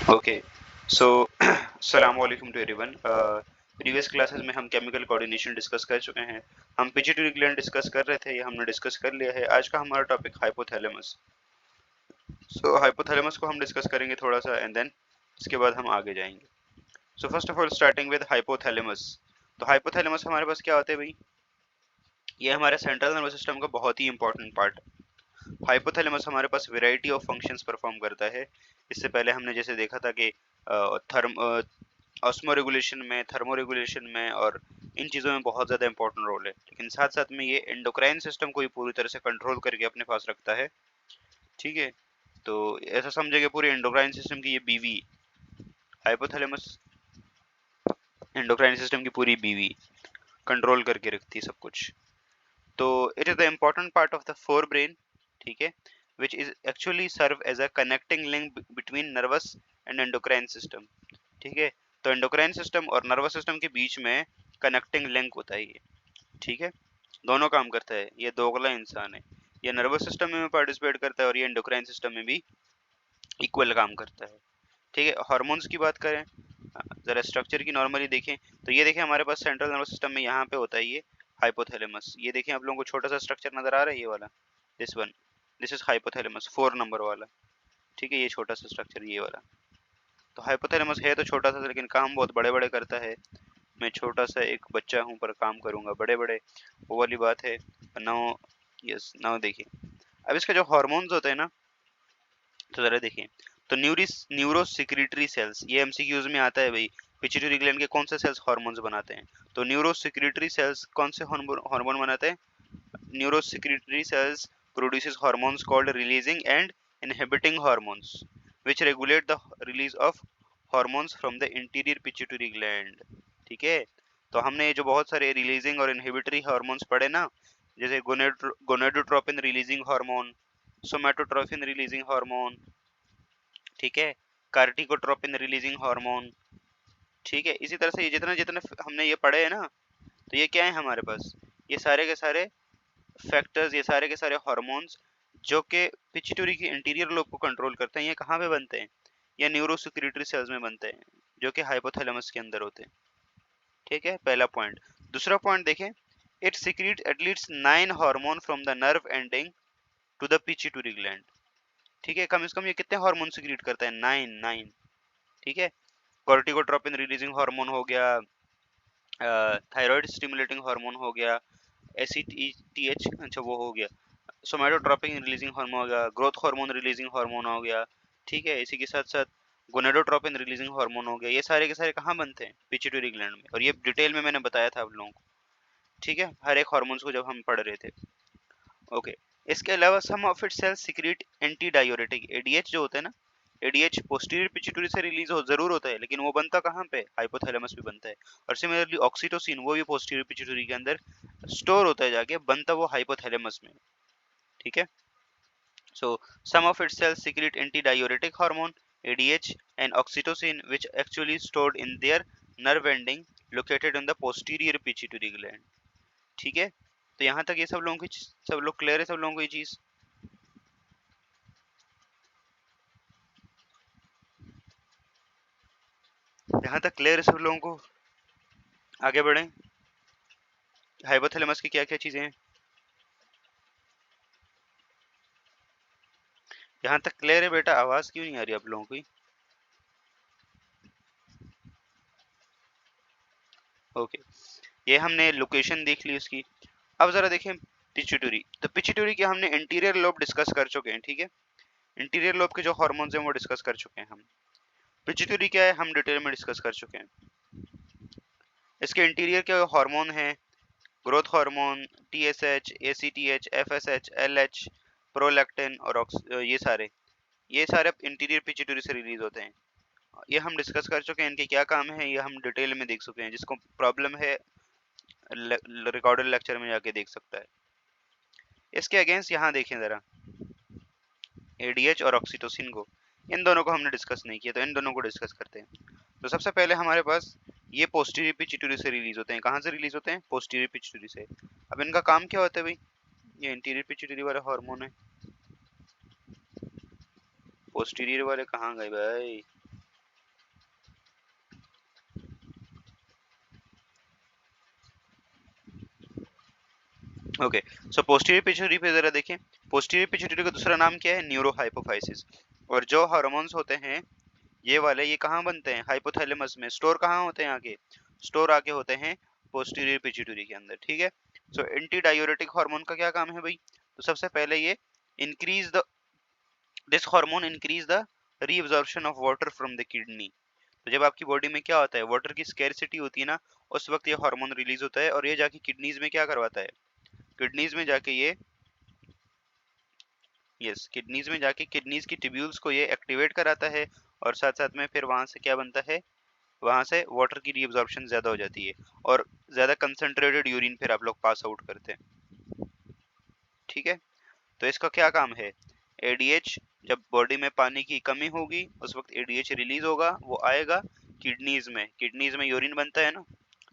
Okay so अस्सलाम वालेकुम to everyone. Previous classes में हम केमिकल कोऑर्डिनेशन डिस्कस कर चुके हैं। हम पिट्यूटरी ग्लैंड डिस्कस कर रहे थे, ये हमने डिस्कस कर लिया है। आज का हमारा टॉपिक हाइपोथैलेमस। सो हाइपोथैलेमस को हम डिस्कस करेंगे थोड़ा सा एंड देन इसके बाद हम आगे जाएंगे। So first of all starting with hypothalamus. तो हाइपोथैलेमस हमारे पास क्या होते हैं भाई? ये हमारे सेंट्रल नर्वस सिस्टम का बहुत ही इंपॉर्टेंट पार्ट। हाइपोथैलेमस हमारे पास वैरायटी ऑफ फंक्शंस परफॉर्म करता है। इससे पहले हमने जैसे देखा था कि थर्म ऑस्मो रेगुलेशन में, थर्मो रेगुलेशन में और इन चीज़ों में बहुत ज़्यादा इंपॉर्टेंट रोल है। लेकिन साथ साथ में ये एंडोक्राइन सिस्टम को भी पूरी तरह से कंट्रोल करके अपने पास रखता है। ठीक है, तो ऐसा समझेंगे पूरे एंडोक्राइन सिस्टम की ये बीवी। हाइपोथैलेमस एंडोक्राइन सिस्टम की पूरी बीवी कंट्रोल करके रखती है सब कुछ। तो it is the important part of the forebrain. ठीक है, which is actually serve as a connecting link between nervous and endocrine system. ठीक है, तो एंडोक्राइन सिस्टम और नर्वस सिस्टम के बीच में कनेक्टिंग लिंक होता है ये। ठीक है, दोनों काम करता है, ये दोगला इंसान है। ये नर्वस सिस्टम में पार्टिसिपेट करता है और ये एंडोक्राइन सिस्टम में भी इक्वल काम करता है। ठीक है, हार्मोन्स की बात करें, जरा स्ट्रक्चर की नॉर्मली देखें तो ये देखें हमारे पास सेंट्रल नर्वस सिस्टम में यहाँ पे होता है ये हाइपोथैलेमस। ये देखें आप लोगों को छोटा सा स्ट्रक्चर नजर आ रहा है, ये वाला, this one, this is hypothalamus 4 number वाला। ठीक है, ये छोटा सा स्ट्रक्चर ये वाला। तो हाइपोथैलेमस है तो छोटा सा, लेकिन काम बहुत बड़े बड़े करता है। मैं छोटा सा एक बच्चा हूँ पर काम करूंगा बड़े बड़े, वो वाली बात है। नाउ यस, नाउ देखिए अब इसका जो हार्मोन्स होते हैं ना, तो जरा देखिए। तो न्यूरो सिक्रीटरी सेल्स, ये एमसीक्यूज में आता है भाई। पिट्यूटरी ग्लैंड के कौन से सेल्स हार्मोन्स बनाते हैं? तो न्यूरो सिक्रीटरी सेल्स कौन से हार्मोन बनाते हैं? Neurosecretory cells produces hormones called releasing and inhibiting hormones which regulate the release of hormones from the interior pituitary gland. ठीक है, तो हमने ये जो बहुत सारे रिलीजिंग और इनहिबिटरी हार्मोन्स पढ़े ना, जैसे gonadotropin releasing hormone, somatotropin releasing hormone, ठीक है, कार्टिकोट्रोपिन रिलीजिंग हार्मोन। ठीक है, इसी तरह से ये जितने जितने हमने ये पढ़े हैं ना, तो ये क्या है हमारे पास? ये सारे के सारे फैक्टर्स, ये सारे के सारे हार्मोन्स जो कि पिट्यूटरी की इंटीरियर लोब को कंट्रोल करते हैं, ये कहाँ पे बनते हैं? ये न्यूरो सिक्रीटरी सेल्स में बनते हैं, जो कि हाइपोथैलेमस के अंदर होते हैं। ठीक है, पहला पॉइंट। दूसरा पॉइंट देखें, it secrete at least 9 hormone from the nerve ending to the pituitary gland. ठीक है, कम से कम ये कितने हार्मोन सिक्रीट करता है? 9। ठीक है, कॉर्टिकोट्रोपिन रिलीजिंग हार्मोन हो गया, थायराइड स्टिमुलेटिंग हार्मोन हो गया, एसीटीएच, अच्छा वो हो गया, सोमेटोट्रोपिन रिलीजिंग हार्मोन हो गया, ग्रोथ हार्मोन रिलीजिंग हार्मोन हो गया। ठीक है, इसी के साथ साथ गोनेडोट्रोपिन रिलीजिंग हार्मोन हो गया। ये सारे के सारे कहाँ बनते हैं? पिट्यूटरी ग्लैंड में, और ये डिटेल में मैंने बताया था आप लोगों को। ठीक है, हर एक हार्मोन्स को जब हम पढ़ रहे थे। ओके, इसके अलावा some of it cells secrete anti diuretic, ADH जो होता है ना, एडीएच पोस्टीरियर पिट्यूटरी से रिलीज हो जरूर होता है, लेकिन वो बनता कहाँ पे? हाइपोथैलेमस भी बनता है। और सिमिलरली ऑक्सीटोसिन, वो भी पोस्टीरियर पिट्यूटरी के अंदर स्टोर होता है जाके, बनता वो हाइपोथैलेमस में। ठीक है, so some of its cells secrete antidiuretic hormone ADH and oxytocin, which actually stored in their nerve ending located in the posterior pituitary gland. ठीक है, तो यहाँ तक ये सब लोगों की, सब लोग क्लियर है? सब लोगों को ये चीज यहाँ तक क्लियर है सब लोगों को? आगे बढ़े, हाइपोथैलेमस की क्या क्या चीजें हैं यहाँ तक क्लियर है बेटा? आवाज क्यों नहीं आ रही आप लोगों की? ओके, ये हमने लोकेशन देख ली उसकी। अब जरा देखें पिट्यूटरी। तो पिट्यूटरी के हमने इंटीरियर लोब डिस्कस कर चुके हैं। ठीक है, इंटीरियर लोब के जो हार्मोन्स हैं वो डिस्कस कर चुके हैं हम। पिट्यूटरी क्या है हम डिटेल में डिस्कस कर चुके हैं। इसके इंटीरियर के हार्मोन हैं, growth hormone, TSH, ACTH, FSH, LH, prolactin और ये सारे इंटीरियर पिट्यूटरी से रिलीज होते हैं। ये हम डिस्कस कर चुके हैं, इनके क्या काम है ये हम डिटेल में देख चुके हैं। जिसको प्रॉब्लम है रिकॉर्डेड लेक्चर में जाके देख सकता है। इसके अगेंस्ट यहाँ देखें जरा, एडीएच और ऑक्सीटोसिन को, इन दोनों को हमने डिस्कस नहीं किया, तो इन दोनों को डिस्कस करते हैं। तो सबसे पहले हमारे पास ये पोस्टीरियर पिट्यूटरी से रिलीज होते हैं। कहाँ से रिलीज होते हैं? पोस्टीरियर पिट्यूटरी से। अब इनका काम क्या होता है भाई? ये इंटीरियर पिट्यूटरी वाले हार्मोन है, पोस्टीरियर वाले कहाँ गए भाई? ओके, सो पोस्टीरियर पिट्यूटरी पे जरा देखें। पोस्टीरियर पिट्यूटरी का दूसरा नाम क्या है? न्यूरोहाइपोफाइसिस। और जो हार्मोन्स होते हैं ये वाले, ये कहाँ बनते हैं? हाइपोथैलेमस में। स्टोर कहाँ होते हैं आके? स्टोर आके होते हैं पोस्टीरियर पिट्यूटरी के अंदर, ठीक है। सो एंटी डायूरेटिक हार्मोन का क्या काम है भाई? तो सबसे पहले ये increase the this hormone increase the reabsorption of water from the kidney. तो जब आपकी बॉडी में क्या होता है, वाटर की स्कैरसिटी होती है ना, उस वक्त ये हार्मोन रिलीज होता है और ये जाके किडनीज में क्या करवाता है? किडनीज में जाके ये किडनीज में जाके किडनीज की ट्यूब्यूल्स को ये एक्टिवेट कराता है और साथ साथ में फिर वहां से क्या बनता है? वहां से वाटर की रीअब्जॉर्प्शन ज्यादा हो जाती है और ज्यादा कंसंट्रेटेड यूरिन फिर आप लोग पास आउट करते हैं, ठीक है। तो इसका क्या काम है? एडीएच, जब बॉडी में पानी की कमी होगी उस वक्त एडीएच रिलीज होगा, वो आएगा किडनीज में यूरिन बनता है ना,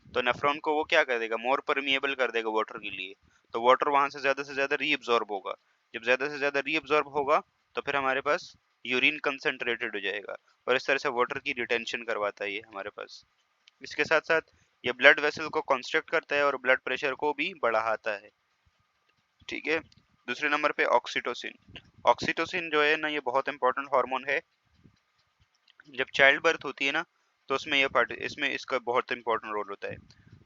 तो नेफ्रॉन को वो क्या कर देगा? मोर परमिएबल कर देगा वाटर के लिए। तो वाटर वहां से ज्यादा रीअब्सॉर्ब होगा। जब ज्यादा से ज्यादा रीअब्सॉर्ब होगा तो फिर हमारे पास यूरिन कंसंट्रेटेड हो जाएगा और इस तरह से वाटर की रिटेंशन करवाता है ये हमारे पास। इसके साथ साथ ये ब्लड वेसल को कंस्ट्रक्ट करता है और ब्लड प्रेशर को भी बढ़ाता है, ठीक है। दूसरे नंबर पे ऑक्सीटोसिन। ऑक्सीटोसिन जो है ना, ये बहुत इंपॉर्टेंट हार्मोन है। जब चाइल्ड बर्थ होती है ना, तो उसमें ये पार्ट, इसमें इसका बहुत इंपॉर्टेंट रोल होता है।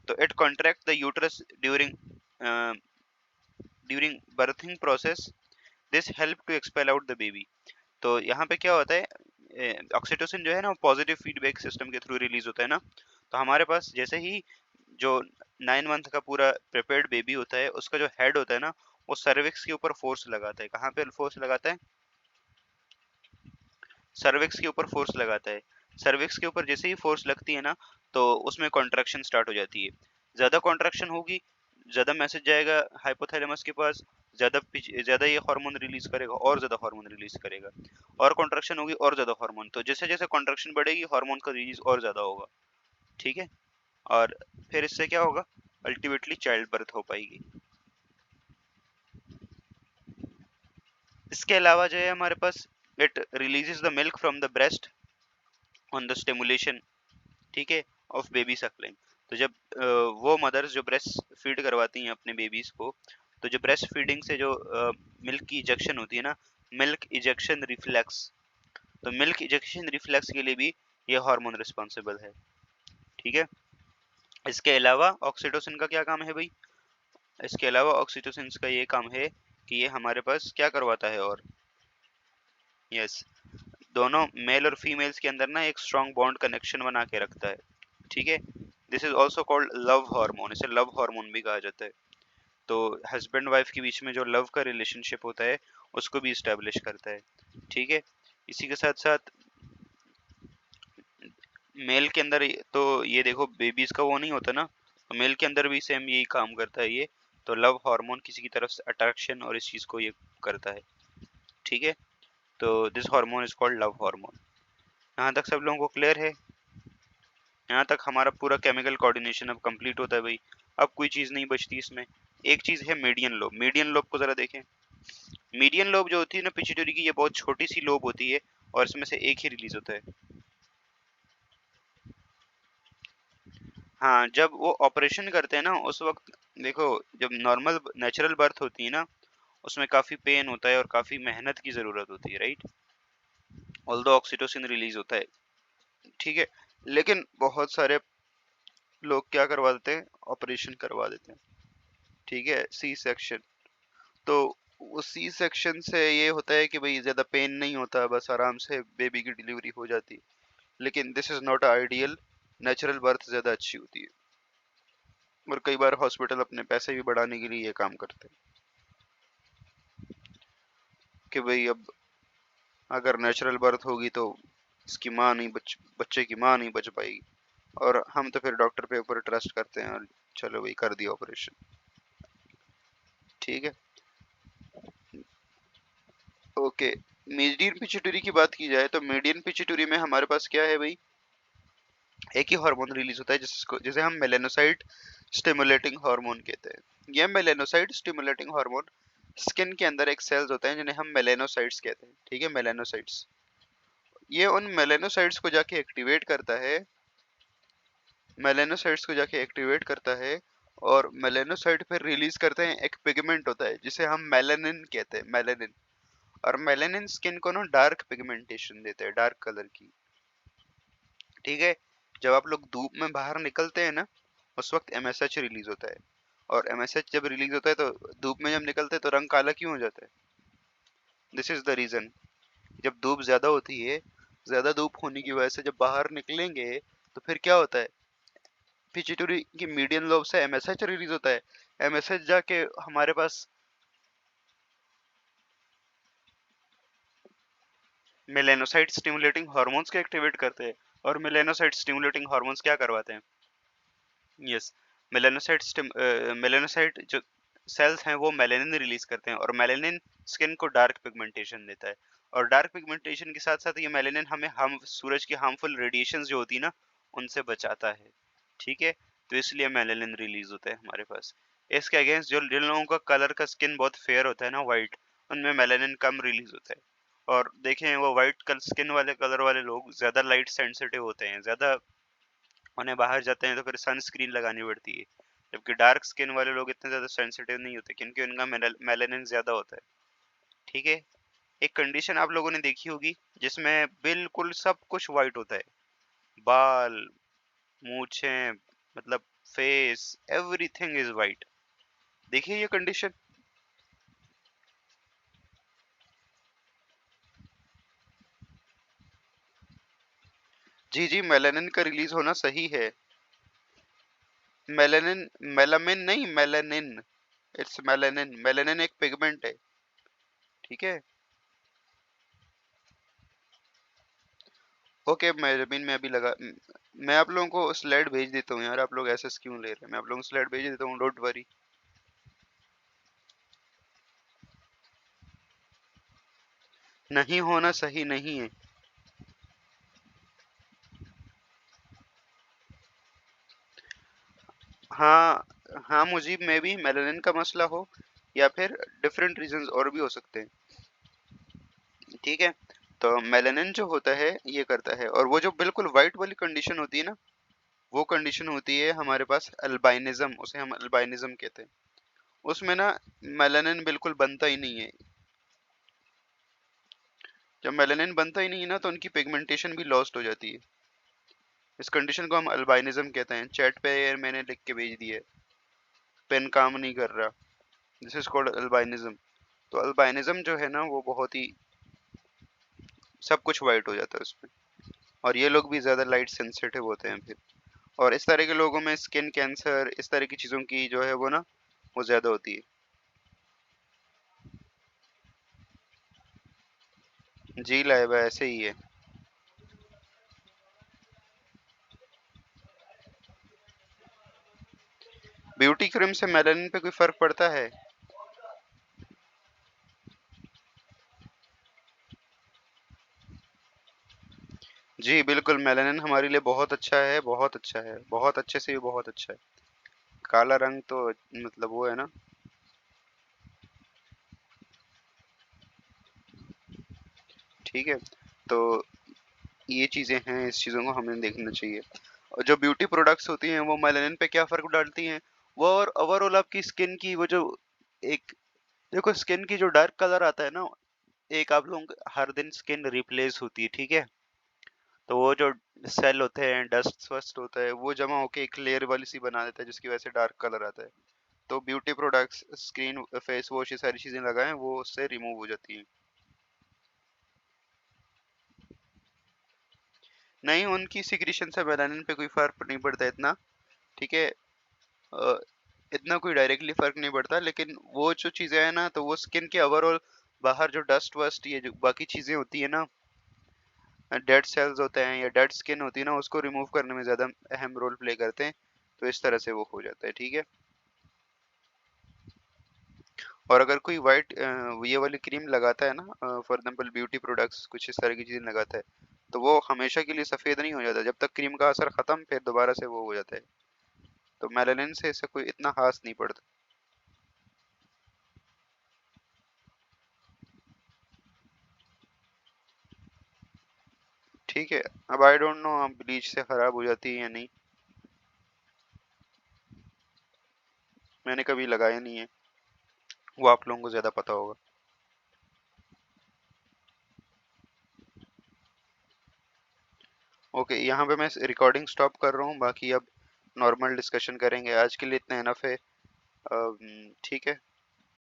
तो it contract the uterus during birthing process, this help to expel out the baby. तो यहाँ पे क्या होता है, ऑक्सीटोसिन जो है ना, पॉजिटिव फीडबैक सिस्टम के थ्रू रिलीज होता है ना। तो हमारे पास जैसे ही जो 9 मंथ का पूरा प्रिपेयर्ड बेबी होता है, उसका जो हेड होता है ना, वो सर्विक्स के ऊपर फोर्स लगाता है। कहाँ पे फोर्स लगाता है? सर्विक्स के ऊपर फोर्स लगाता है। सर्विक्स के ऊपर जैसे ही फोर्स लगती है ना, तो उसमें कॉन्ट्रैक्शन स्टार्ट हो जाती है। ज्यादा कॉन्ट्रैक्शन होगी, ज्यादा मैसेज जाएगा हाइपोथैलेमस के पास, ज्यादा ये हार्मोन रिलीज करेगा और ज्यादा हार्मोन रिलीज करेगा। और कॉन्ट्रैक्शन होगी और ज्यादा हार्मोन, तो जैसे जैसे कॉन्ट्रैक्शन बढ़ेगी हार्मोन का रिलीज और ज्यादा होगा, ठीक है। और फिर इससे क्या होगा? अल्टीमेटली चाइल्ड बर्थ हो पाएगी। इसके अलावा जो है हमारे पास, it releases the milk from the breast on the stimulation, ठीक है, ऑफ बेबी सकलिंग। तो जब वो मदर्स जो ब्रेस्ट फीड करवाती हैं अपने बेबीज को, तो जो ब्रेस्ट फीडिंग से जो मिल्क की इजेक्शन होती है ना, मिल्क इजेक्शन रिफ्लेक्स, तो मिल्क इजेक्शन रिफ्लेक्स के लिए भी ये हार्मोन रिस्पॉन्सिबल है, ठीक है। इसके अलावा ऑक्सीटोसिन का क्या काम है भाई? इसके अलावा ऑक्सीटोसिन का ये काम है कि ये हमारे पास क्या करवाता है? और यस, दोनों मेल और फीमेल्स के अंदर ना एक स्ट्रॉन्ग बॉन्ड कनेक्शन बना के रखता है, ठीक है। This is also called love hormone, इसे लव हार्मोन भी कहा जाता है। तो हस्बैंड वाइफ के बीच में जो लव का रिलेशनशिप होता है उसको भी इस्टेब्लिश करता है, ठीक है। इसी के साथ साथ मेल के अंदर तो ये देखो बेबीज का वो नहीं होता ना, तो मेल के अंदर भी सेम यही काम करता है ये। तो लव हार्मोन किसी की तरफ से अट्रैक्शन और इस चीज को ये करता है, ठीक है। तो this hormone is called love hormone. यहाँ तक सब लोगों को क्लियर है? यहाँ तक हमारा पूरा केमिकल कोऑर्डिनेशन अब कंप्लीट होता है भाई। अब कोई चीज नहीं बचती इसमें। एक चीज है मीडियन लोब। मीडियन लोब को जरा देखें। मीडियन लोब जो होती है ना पिट्यूटरी की, ये बहुत छोटी सी लोब होती है और इसमें से एक ही रिलीज होता है। हाँ, जब वो ऑपरेशन करते हैं ना उस वक्त, देखो, जब नॉर्मल नेचुरल बर्थ होती है ना, उसमें काफी पेन होता है और काफी मेहनत की जरूरत होती है, राइट। ऑल्दो ऑक्सीटोसिन रिलीज होता है, ठीक है। लेकिन बहुत सारे लोग क्या करवा देते हैं? ऑपरेशन करवा देते हैं, ठीक है, सी सेक्शन। तो उस सी सेक्शन से ये होता है कि भाई ज्यादा पेन नहीं होता, बस आराम से बेबी की डिलीवरी हो जाती है। लेकिन this is not ideal. Natural birth ज्यादा अच्छी होती है और कई बार हॉस्पिटल अपने पैसे भी बढ़ाने के लिए ये काम करते हैं कि भाई अब अगर नेचुरल बर्थ होगी तो इसकी माँ नहीं बच्चे की माँ नहीं बच पाएगी। और हम तो फिर डॉक्टर पे ऊपर ट्रस्ट करते हैं और चलो भाई कर दिया ऑपरेशन, ठीक है। ओके, मीडियन पिट्यूटरी की बात की जाए तो मीडियन पिट्यूटरी में हमारे पास क्या है भाई? एक ही हार्मोन रिलीज होता है जिसको जिसे हम मेलेनोसाइट स्टिमुलेटिंग हार्मोन कहते हैं। यह मेलेनोसाइट स्टिमुलेटिंग हार्मोन स्किन के अंदर एक सेल्स होते हैं जिन्हें हम मेलेनोसाइट्स कहते हैं, ठीक है, मेलेनोसाइट्स। ये उन मेलेनोसाइट्स को जाके एक्टिवेट करता है, मेलेनोसाइट्स को जाके एक्टिवेट करता है और मेलेनोसाइट फिर रिलीज करते हैं एक पिगमेंट होता है जिसे हम मेलानिन कहते हैं, मेलानिन। और मेलानिन स्किन को ना डार्क पिगमेंटेशन देता है, डार्क कलर की। ठीक है। जब आप लोग धूप में बाहर निकलते हैं ना, उस वक्त एमएसएच रिलीज होता है। और एमएसएच जब रिलीज होता है तो धूप में जब निकलते हैं तो रंग काला क्यों हो जाता है? This is the reason. जब धूप ज्यादा होती है, ज्यादा धूप होने की वजह से जब बाहर निकलेंगे तो फिर क्या होता है, पिट्यूटरी की मीडियन लोब से एमएसएच रिलीज होता है। एमएसएच जाके हमारे पास मेलेनोसाइट स्टिमुलेटिंग हार्मोन्स को एक्टिवेट करते हैं। और मेलेनोसाइट स्टिमुलेटिंग हार्मोन्स क्या करवाते हैं? यस, मेलेनोसाइट जो सेल्स हैं वो मेलेनिन रिलीज करते हैं, और मेलेनिन स्किन को डार्क पिगमेंटेशन देता है। और डार्क पिगमेंटेशन के साथ साथ ये मेलेनिन हमें हम सूरज की हार्मफुल रेडिएशंस जो होती है ना, उनसे बचाता है। ठीक है। तो इसलिए मेलेनिन रिलीज होता है हमारे पास। इसके अगेंस्ट जो जिन लोगों का कलर का स्किन बहुत फेयर होता है ना, वाइट, उनमें मेलेनिन कम रिलीज होता है। और देखें वो वाइट कलर स्किन वाले कलर वाले लोग ज्यादा लाइट सेंसिटिव होते हैं, ज्यादा उन्हें बाहर जाते हैं तो फिर सनस्क्रीन लगानी पड़ती है। जबकि डार्क स्किन वाले लोग इतने ज्यादा सेंसिटिव नहीं होते क्योंकि उनका मेलानिन ज्यादा होता है। ठीक है। एक कंडीशन आप लोगों ने देखी होगी जिसमें बिल्कुल सब कुछ व्हाइट होता है, बाल, मूछें, मतलब फेस, एवरीथिंग इज व्हाइट। देखिए ये कंडीशन। जी जी, मेलानिन का रिलीज होना सही है। मेलानिन, मेलामिन नहीं, मेलानिन। It's melanin. मेलानिन एक पिगमेंट है। ठीक है। ओके, मैं जमीन में अभी लगा मैं आप लोगों को स्लाइड भेज देता हूँ यार, आप लोग ऐसे क्यों ले रहे हैं? मैं आप लोगों को स्लाइड भेज देता हूँ, डोंट वरी। नहीं होना सही नहीं है। हाँ हाँ, मुझे में भी मेलानिन का मसला हो या फिर डिफरेंट रीजंस और भी हो सकते हैं। ठीक है। तो मेलानिन जो होता है ये करता है, और वो जो बिल्कुल वाइट वाली कंडीशन होती है ना, वो कंडीशन होती है हमारे पास अल्बाइनिज्म, उसे हम अल्बाइनिज्म कहते हैं। उसमें ना मेलानिन बिल्कुल बनता ही नहीं है। जब मेलानिन बनता ही नहीं है ना, तो उनकी पिगमेंटेशन भी लॉस्ट हो जाती है। इस कंडीशन को हम अल्बाइनिज्म कहते हैं। चैट पे मैंने लिख के भेज दिया है, पेन काम नहीं कर रहा। This is called albinism. तो अल्बाइनिज्म जो है ना, वो बहुत ही सब कुछ वाइट हो जाता है उसमें। और ये लोग भी ज़्यादा लाइट सेंसिटिव होते हैं फिर। और इस तरह के लोगों में स्किन कैंसर, इस तरह की चीज़ों की जो है वो ना, वो ज़्यादा होती है। जी लाइबा ऐसे ही है। ब्यूटी क्रीम से मेलानिन पे कोई फर्क पड़ता है? जी बिल्कुल, मेलानिन हमारे लिए बहुत अच्छा है, बहुत अच्छा है, बहुत अच्छे से भी बहुत अच्छा है। काला रंग तो मतलब वो है ना। ठीक है। तो ये चीज़ें हैं, इस चीज़ों को हमें देखना चाहिए। और जो ब्यूटी प्रोडक्ट्स होती हैं वो मेलानिन पे क्या फ़र्क डालती हैं? वो और ओवरऑल आपकी स्किन की वो जो एक, देखो स्किन की जो डार्क कलर आता है ना, एक आप लोगों का हर दिन स्किन रिप्लेस होती है, ठीक है? तो वो जो सेल होते हैं, डस्ट वस्ट होता है, वो जमा होके एक लेयर वाली सी बना देता है जिसकी वजह से डार्क कलर आता है। तो beauty products, screen, face wash, ये सारी चीजें लगाएं, वो उससे रिमूव हो जाती हैं। नहीं, उनकी सिक्रीशन से मेलानिन पे कोई फर्क नहीं पड़ता इतना। ठीक है। अ, इतना कोई डायरेक्टली फर्क नहीं पड़ता, लेकिन वो जो चीजें हैं ना, तो वो स्किन के ओवरऑल बाहर जो डस्ट वस्ट, ये जो बाकी चीजें होती है ना, डेड सेल्स होते हैं या डेड स्किन होती है ना, उसको रिमूव करने में ज्यादा अहम रोल प्ले करते हैं। तो इस तरह से वो हो जाता है। ठीक है। और अगर कोई वाइट ये वाली क्रीम लगाता है ना, फॉर एग्जांपल ब्यूटी प्रोडक्ट्स कुछ इस तरह की चीजें लगाता है, तो वो हमेशा के लिए सफेद नहीं हो जाता। जब तक क्रीम का असर खत्म, फिर दोबारा से वो हो जाता है। तो मेलानिन से इससे कोई इतना खास नहीं पड़ता। ठीक है। अब आई डोंट नो ब्लीच से खराब हो जाती है या नहीं। मैंने कभी लगाया नहीं है, वो आप लोगों को ज़्यादा पता होगा। ओके, यहाँ पे मैं रिकॉर्डिंग स्टॉप कर रहा हूँ, बाकी अब नॉर्मल डिस्कशन करेंगे। आज के लिए इतना इनफ है। ठीक है।